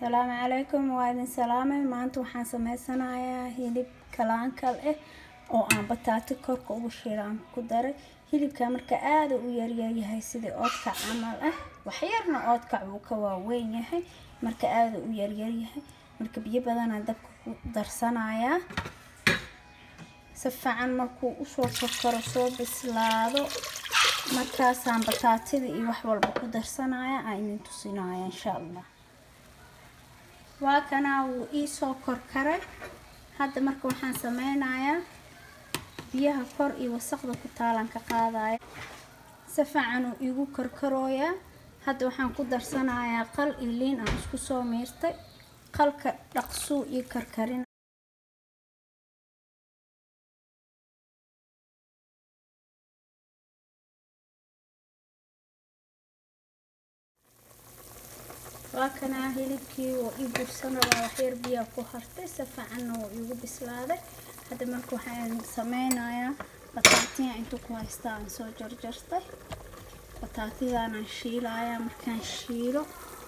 Asalaamu calaykum, waa idin salaamay. Maanta waxaan sameysanayaa hilib kalaankal ah oo aan bataati korka ugu shiilay aan ku daray. Hilibka marka aad u yar yahay sidii oodkac camal ah, wax yarna oodkac uu ka waaweyn yahay. Marka aad u yar yahay, marka biyo badan aan dabka ku darsanayaa. Si fiican markuu u soo karkaro soo bislaado, markaasaan bataatida iyo wax walba ku darsanayaa aan idin tusinayaa insha Allah. waa kana wuu ii soo karkaray. Hadda marka waxaan sameynayaa biyaha kor iyo wasaqda ku taalan ka qaadaya. Si fiican uu igu karkarooyaa. Hadda waxaan ku darsanayaa qal iyo liin aan isku soo miirtay. Qalka dhaqso ii karkarin. waa kana hilibkii oo ii bursanaya wax yar biyo ku hartay, si fiican oo igu bislaaday. Hadda marka waxaan sameynayaa bataatiga inta ku haystaa aan soo jarjartay. Bataatigan aan shiilayaa, markaan shiilo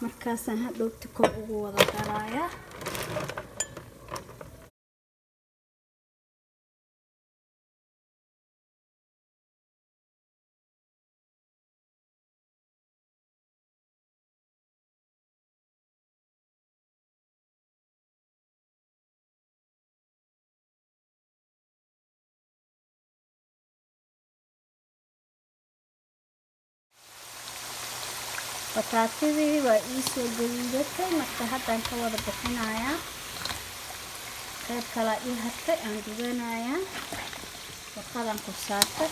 markaasaan hadhowti kor ugu wada darayaa. Bataatidii waa ii soo gaduudatay, marka haddaan ka wada bixinayaa. Qayb kale ii hartay aan dubanayaa. Warqadan ku saartay.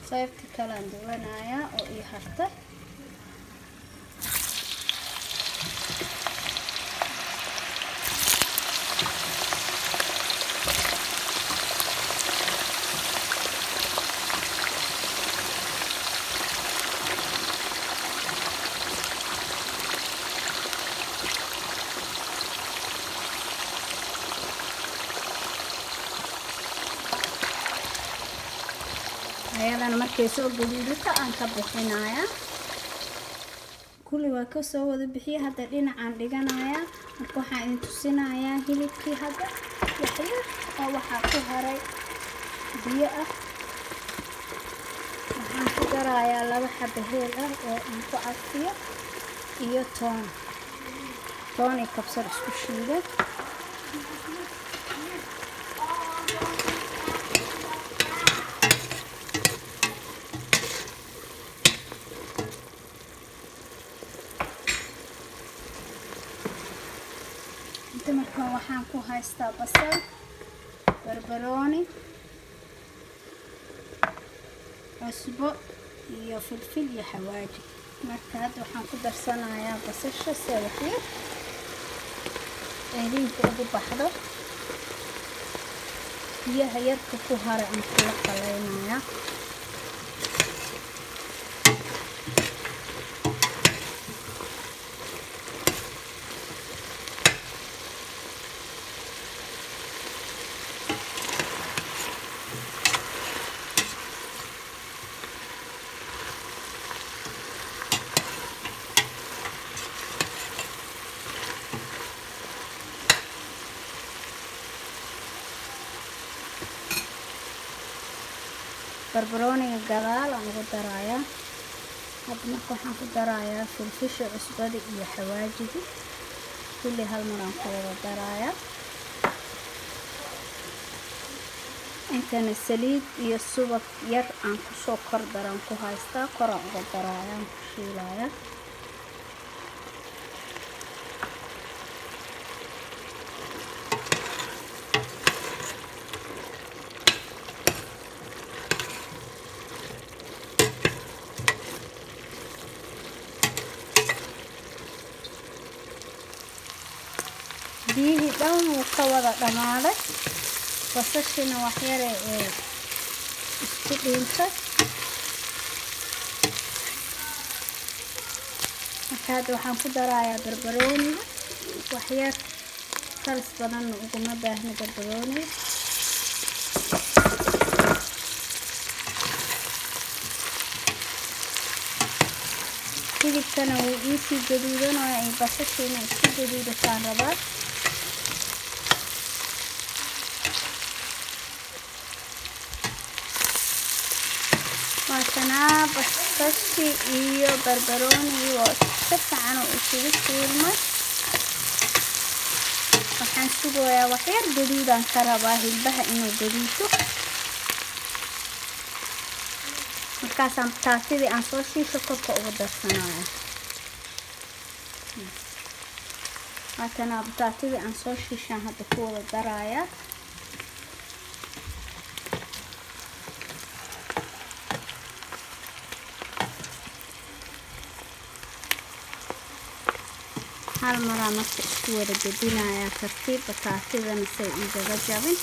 qaybta kale aan dubanayaa oo ii hartay. ayadana markay soo gaduudato aan ka bixinayaa. kulli waa ka soo wada bixiyay. Hadda dhinacaan dhiganayaa. Marka waxaan idin tusinayaa hilibkii hadda wax yar oo waxaa ku haray biyo ah. waxaan ku darayaa 2 xabo heel ah oo aan ku cafiyo iyo toon iyo kabsar isku shiiday. marka waxaan ku haystaa basal, barbarooni, cusbo iyo filfil iyo xawaaji. marka hadda waxaan ku darsanayaa basasha si wax yar liinta ugu baxdo. biyaha yarka ku haray aan kula qaleynayaa. barbarooniga gadaal aan ugu darayaa. hadda marka waxaan ku darayaa filfisha, cusbada iyo xawaajiga. kulli hal mar aan ku wada darayaa. intana saliid iyo subag yar aan ku soo kor daraan ku haystaa. koraan uga darayaa, ku shiilayaa. biyihii dhan wuu ka wada dhamaaday basashina wax yar isku dhintay marka hadda waxaan ku darayaa barbarooniga wax yar karis badan uguma baahna barbarooniga hilibkana wuu iisii gaduudanayaa ay basashina isku gaduudataan rabaa watanaa basashi iyo barbaroonigi oo si fiican u isugu shiilmay waxaan sugayaa wax yar gaduudaan ka rabaa hilbaha inuu gaduudo markaasaan bataatadii aan soo shiisho korka ugu darsanayo watanaa bataatadii aan soo shiishaan hadda ku wada darayaa hal maraa marka isku wada gedinayaa tartiib bataatadana say igaga jabin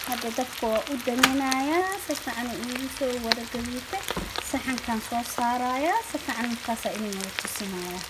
hadda dabka waa u daminayaa si fiican iigu soo wada gaduutay saxankan soo saarayaa si fiican markaas inuu wada tusinayaa